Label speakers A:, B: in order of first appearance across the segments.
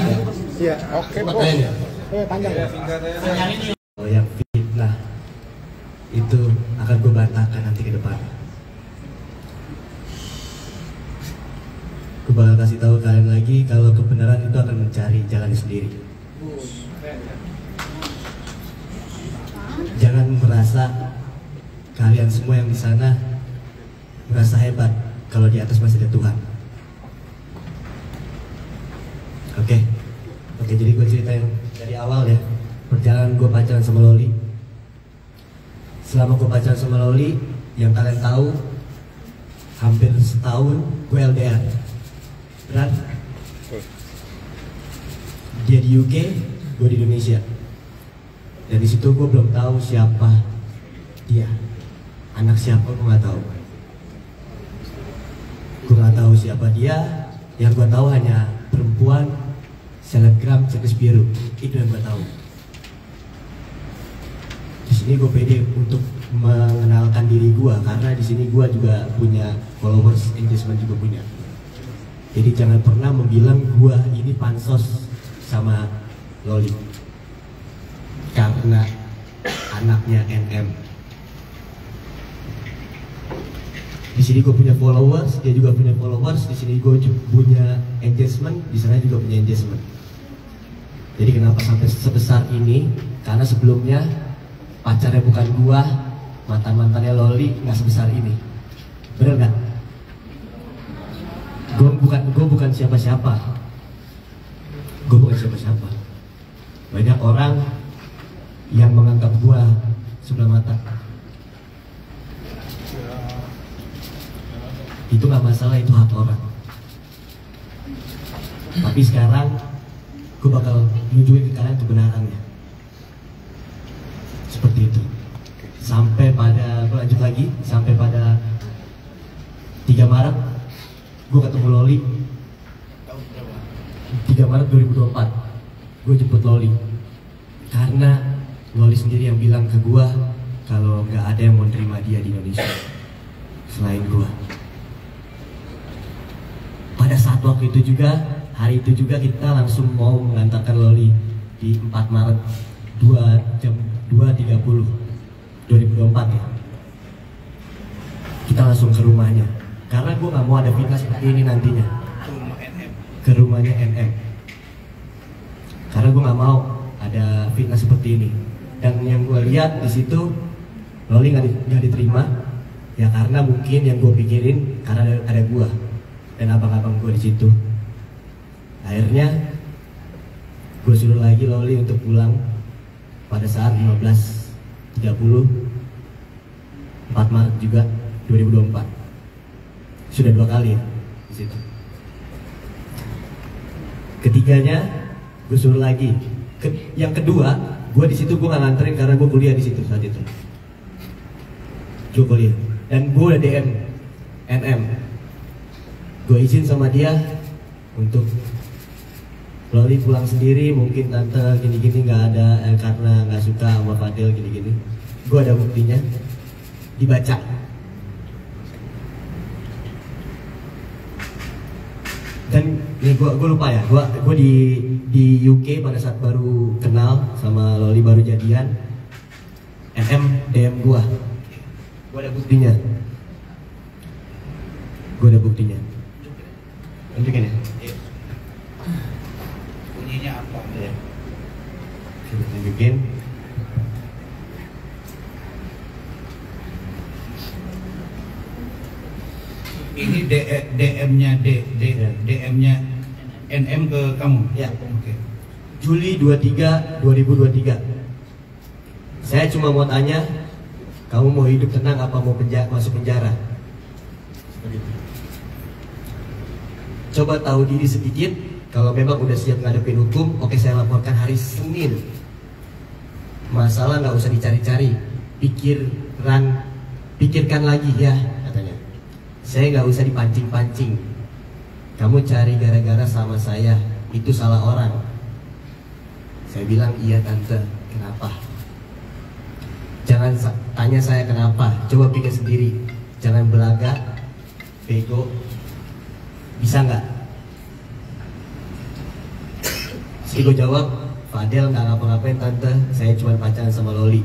A: singkat ya.
B: Iya, oke.
A: Pertanyaan ya.
B: Panjang ya.
A: Kalau yang fitnah itu akan gue bantahkan nanti ke depan. Gue bakal kasih tahu kalian lagi kalau kebenaran itu akan mencari jalan sendiri. Jangan merasa kalian semua yang di sana merasa hebat kalau di atas masih ada Tuhan. Oke, jadi gue ceritain dari awal ya. Perjalanan gue pacaran sama Loli. Selama gue pacaran sama Loli, yang kalian tahu, hampir setahun gue LDR. Benar? Dia di UK, gue di Indonesia. Dan di situ gue belum tahu siapa dia, anak siapa gue nggak tahu. Gue nggak tahu siapa dia. Yang gue tahu hanya perempuan, selebgram, cetis biru. Itu yang gue tahu. Di sini gue pede untuk mengenalkan diri gue karena di sini gue juga punya followers, engagement juga punya. Jadi jangan pernah membilang gue ini pansos sama Loli karena anaknya NM. Di sini gue punya followers, dia juga punya followers. Di sini gue punya engagement, di sana juga punya engagement. Jadi kenapa sampai sebesar ini? Karena sebelumnya pacarnya bukan gua, mantan-mantannya Loli nggak sebesar ini. Bener nggak? Gue bukan siapa-siapa. Gue bukan siapa-siapa. Banyak orang yang menganggap gua sebelah mata. Itu nggak masalah, itu hak orang. Tapi sekarang gue bakal nunjukin ke kalian kebenarannya. Seperti itu. Sampai pada, gue lanjut lagi, sampai pada 3 Maret gue ketemu Loli. 3 Maret 2024 gue jemput Loli. Karena Loli sendiri yang bilang ke gue kalau nggak ada yang mau terima dia di Indonesia selain gue. Pada saat waktu itu juga, hari itu juga kita langsung mau mengantarkan Loli di 4 Maret 2:30 2024 ya. Kita langsung ke rumahnya karena gue nggak mau ada fitnah seperti ini nantinya. Ke rumahnya NM karena gue nggak mau ada fitnah seperti ini. Dan yang gue lihat di situ Loli nggak diterima ya, karena mungkin yang gue pikirin karena ada gue dan abang-abang gue di situ. Akhirnya gue suruh lagi Loli untuk pulang pada saat 15:30 4 Maret juga 2024. Sudah 2 kali ya di situ. Ketiganya gue suruh lagi. Yang kedua gue di situ gue nggak nganterin karena gue kuliah di situ saat itu. Gue kuliah dan gue udah DM NM. Gue izin sama dia untuk Loli pulang sendiri, mungkin tante gini-gini nggak ada karena nggak suka sama Fadil gini-gini. Gue ada buktinya, dibaca. Dan ini gue lupa ya, gue di UK pada saat baru kenal sama Loli, baru jadian. NM DM gue ada buktinya. Gue ada buktinya. Tunjukin ya.
C: Bunyinya apa?
A: Ya. Coba tunjukin.
C: Ini DM-nya DM-nya NM ke kamu?
A: Ya.
C: Oke.
A: Juli 23 2023. Saya cuma mau tanya, kamu mau hidup tenang apa mau masuk penjara? Seperti itu. Coba tahu diri sedikit. Kalau memang udah siap ngadepin hukum, oke, saya laporkan hari Senin. Masalah nggak usah dicari-cari, pikirkan lagi ya katanya. Saya nggak usah dipancing-pancing. Kamu cari gara-gara sama saya, itu salah orang. Saya bilang iya tante, kenapa? Jangan tanya saya kenapa, coba pikir sendiri. Jangan belagak, bego. Bisa nggak? Terus gue jawab, Fadel nggak ngapa-ngapain tante, saya cuma pacaran sama Loli.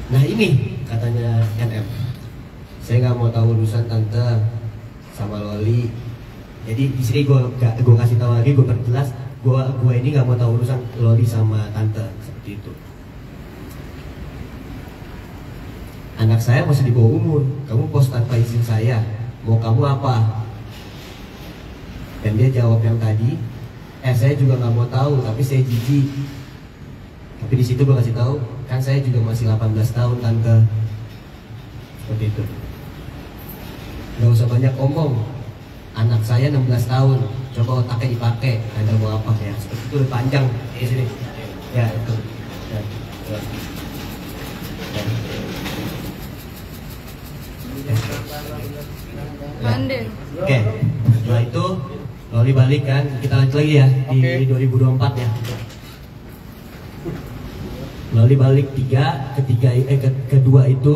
A: Nah ini katanya NM, saya nggak mau tahu urusan tante sama Loli. Jadi di sini gue kasih tahu lagi, gue perjelas, gue ini nggak mau tahu urusan Loli sama tante seperti itu. Anak saya masih di bawah umur, kamu post tanpa izin saya, mau kamu apa? Dan dia jawab yang tadi, saya juga nggak mau tahu, tapi saya jijik. Tapi di situ gue kasih tahu, kan saya juga masih 18 tahun tante. Seperti itu. Gak usah banyak omong. Anak saya 16 tahun, coba otaknya dipakai. Anda mau apa ya? Seperti itu udah panjang di sini. Ya itu.
D: Bandel.
A: Oke, setelah itu Loli balik kan, kita lanjut lagi ya di 2024 ya. Loli balik kedua itu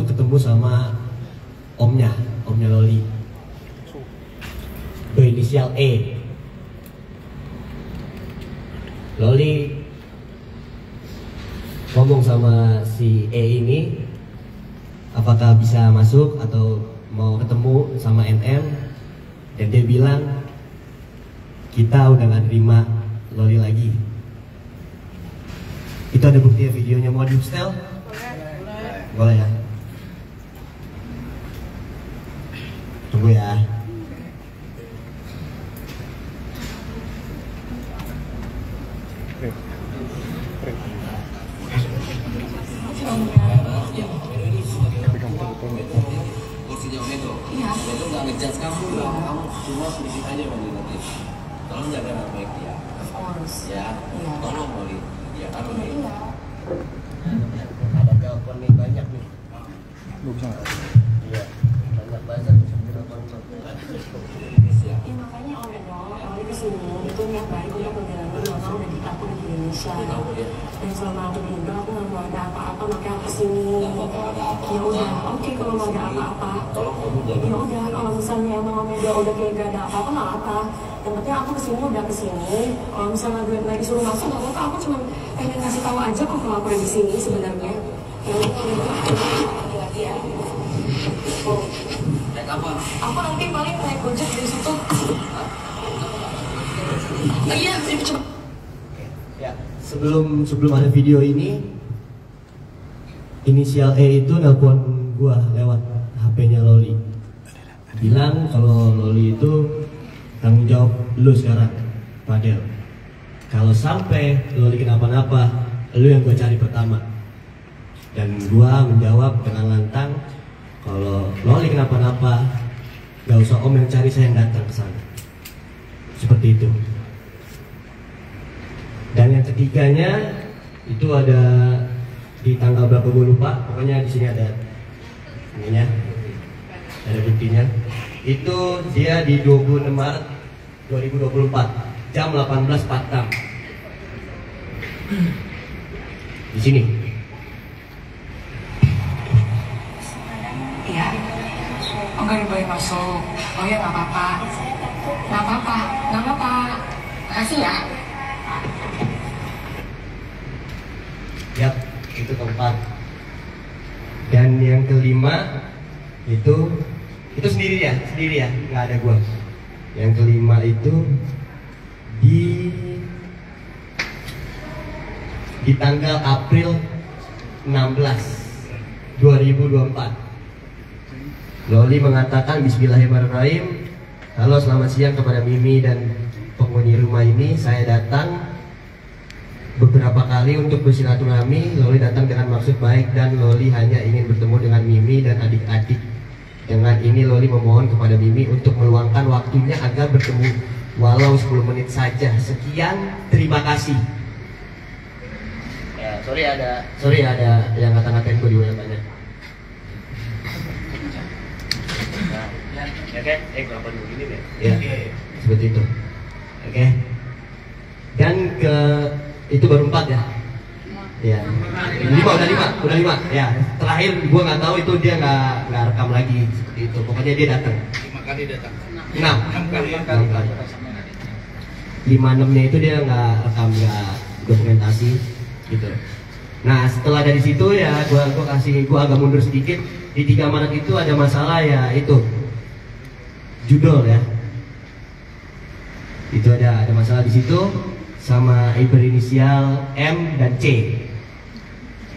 A: ketemu sama omnya Loli, berinisial E. Loli ngomong sama si E ini, apakah bisa masuk atau mau ketemu sama NM, dan dia bilang kita udah gak terima Loli lagi. Itu ada bukti ya, videonya mau di setel? Boleh ya. Tunggu ya.
E: Kursinya Om Edo. Iya. Edo nggak ngejudge kamu lah. Kamu cuma sedikit aja Moli nanti. Tolong jaga nama baik dia. Of course. Ya. Iya. Tolong Moli. Ya kan Moli. Iya.
A: Ada telepon nih banyak nih.
B: Lu bisa nggak?
A: Iya. Banyak banget telepon.
F: Ya makanya Om Edo kesini itu niat baik untuk menjalani mama udah di aku di Indonesia. Dan selama aku di Indo aku nggak mau ada apa-apa, makanya aku kesini. Ya udah, oke kalau mau ada apa-apa. Ya udah, kalau misalnya emang Om Edo udah kayak gak ada apa-apa nggak apa. Yang penting aku kesini udah kesini. Kalau misalnya gue lagi suruh masuk nggak apa-apa, aku cuma pengen ngasih tahu aja kok kalau aku ada di sini sebenarnya. Ya udah, ya.
E: Naik apa?
F: Aku nanti paling naik Gojek dari situ. Iya, cepet.
A: Ya, sebelum ada video ini, inisial E itu nelpon gua lewat HP-nya Loli. Bilang kalau Loli itu tanggung jawab lu sekarang, Fadel. Kalau sampai Loli kenapa-napa, lu yang gua cari pertama. Dan gua menjawab dengan lantang, kalau Loli kenapa-napa, gak usah om yang cari, saya yang datang ke sana. Seperti itu. Dan yang ketiganya itu ada di tanggal berapa gue lupa, pokoknya di sini ada ininya, ada buktinya. Itu dia di 26 Maret 2024 jam 18.46 di sini.
F: Iya. Oh nggak diboleh masuk. Oh ya nggak apa-apa. Nggak apa-apa. Nggak apa-apa. Makasih ya.
A: Yap, itu keempat. Dan yang kelima itu sendiri ya, nggak ada gua. Yang kelima itu di tanggal April 16 2024. Loli mengatakan Bismillahirrahmanirrahim. Halo, selamat siang kepada Mimi dan penghuni rumah ini. Saya datang beberapa kali untuk bersilaturahmi. Loli datang dengan maksud baik dan Loli hanya ingin bertemu dengan Mimi dan adik-adik. Dengan ini Loli memohon kepada Mimi untuk meluangkan waktunya agar bertemu walau 10 menit saja. Sekian, terima kasih. Ya, sorry ada yang kata-katain gue di WA-nya. Oke, kenapa dulu gini deh? Ya, seperti itu. Oke. Dan itu baru 4 ya. Ya. 5 udah 5. Ya, terakhir gua nggak tahu itu dia nggak rekam lagi seperti itu. Pokoknya dia datang.
C: 5 kali datang.
A: 6 kali. 56-nya itu dia nggak rekam, nggak dokumentasi gitu. Nah setelah dari situ ya gua agak mundur sedikit. Di 3 Maret itu ada masalah ya, itu judul ya, itu ada masalah di situ sama berinisial M dan C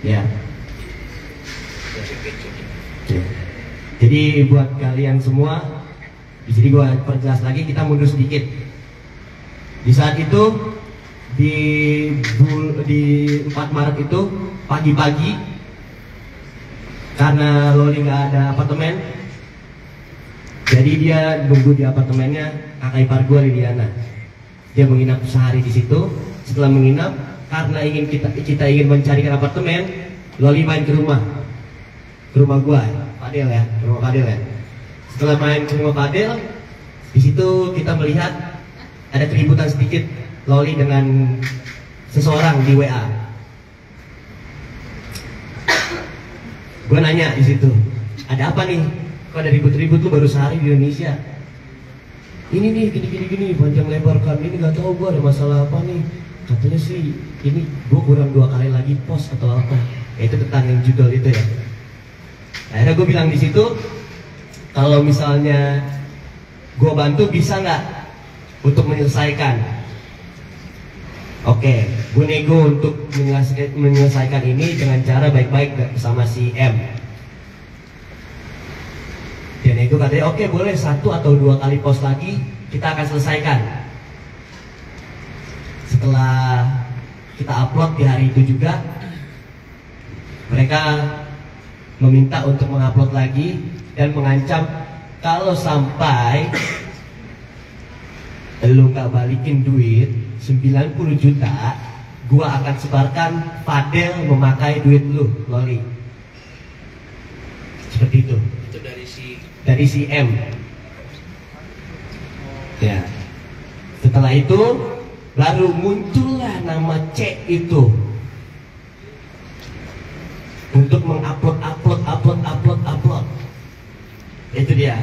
A: ya. Jadi buat kalian semua di sini gua perjelas lagi, kita mundur sedikit. Di saat itu di 4 Maret itu pagi-pagi, karena Loli nggak ada apartemen, jadi dia nunggu di apartemennya kakak ipar gue Liliana. Dia menginap sehari di situ. Setelah menginap, karena kita ingin mencarikan apartemen, Loli main ke rumah gue, Fadel ya, ke rumah Fadel ya. Setelah main ke rumah Fadel, di situ kita melihat ada keributan sedikit Loli dengan seseorang di WA. Gue nanya di situ, ada apa nih? Kok ada ribut-ribut, lu baru sehari di Indonesia? Ini nih gini panjang lebar kan, ini nggak tahu gue ada masalah apa nih. Katanya sih ini gue kurang 2 kali lagi post atau apa. Ya, itu tentang yang judul itu ya. Akhirnya gue bilang di situ, kalau misalnya gue bantu bisa nggak untuk menyelesaikan? Oke, gue nego untuk menyelesaikan ini dengan cara baik-baik sama si M. Dia nego katanya, oke boleh 1 atau 2 kali post lagi kita akan selesaikan. Setelah kita upload di hari itu juga, mereka meminta untuk mengupload lagi dan mengancam kalau sampai lu gak balikin duit 90 juta, gua akan sebarkan Fadel memakai duit lu, Loli. Seperti itu.
C: Itu
A: dari si M. Ya. Setelah itu baru muncullah nama C itu untuk mengupload. Itu dia,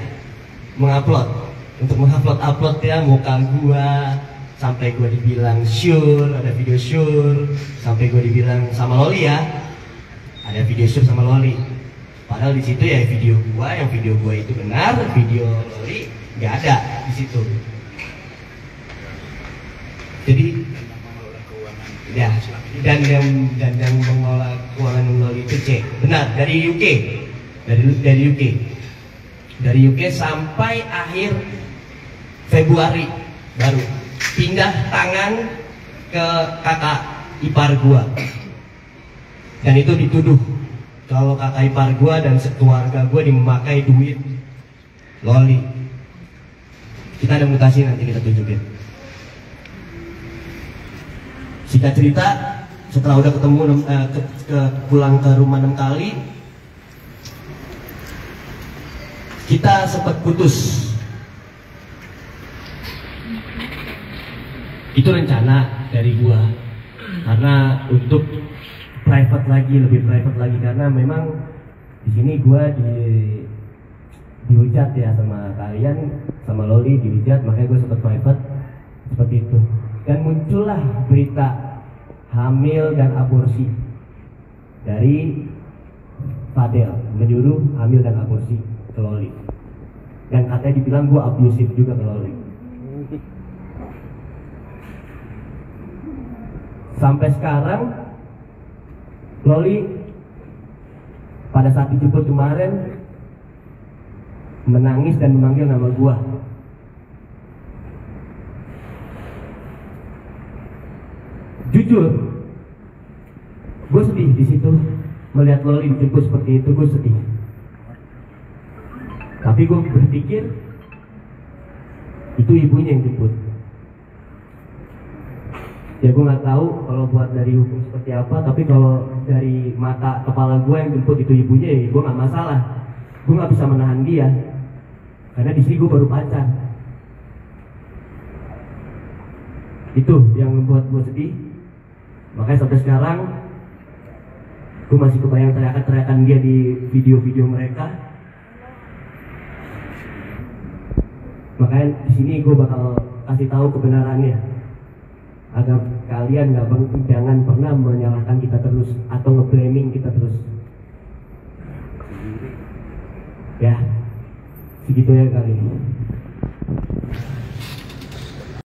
A: mengupload ya muka gua, sampai gue dibilang sure, ada video sure, sampai gue dibilang sama Loli ya, ada video sure sama Loli. Padahal di situ ya video gua itu benar, video Loli nggak ada di situ. Jadi ya, dan yang mengelola keuangan Loli itu C, benar, dari UK, dari UK sampai akhir Februari baru pindah tangan ke kakak ipar gua, dan itu dituduh kalau kakak ipar gua dan sekeluarga gua memakai duit Loli. Kita ada mutasi, nanti kita tunjukin. Singkat cerita, setelah udah ketemu pulang ke rumah 6 kali, kita sempat putus. Itu rencana dari gua, karena untuk lebih private lagi, karena memang di sini gua dihujat ya sama kalian, sama Loli dihujat, makanya gua sempat private seperti itu. Dan muncullah berita hamil dan aborsi dari Fadel, menyuruh hamil dan aborsi ke Loli, dan katanya dibilang gua abusif juga ke Loli. Sampai sekarang Loli pada saat dijemput kemarin menangis dan memanggil nama gua. Jujur, gue sedih di situ melihat Loli dijemput seperti itu, gue sedih. Tapi gue berpikir itu ibunya yang jemput. Ya gue nggak tahu kalau buat dari hukum seperti apa, tapi kalau dari mata kepala gue yang jemput itu ibunya, ya gue nggak masalah. Gue nggak bisa menahan dia, karena di sini gue baru pacar. Itu yang membuat gue sedih. Makanya sampai sekarang gue masih kebayang teriakan-teriakan dia di video-video mereka. Makanya di sini gue bakal kasih tahu kebenarannya. agar kalian jangan pernah menyalahkan kita terus atau nge-blaming kita terus. Ya, segitu ya kali ini.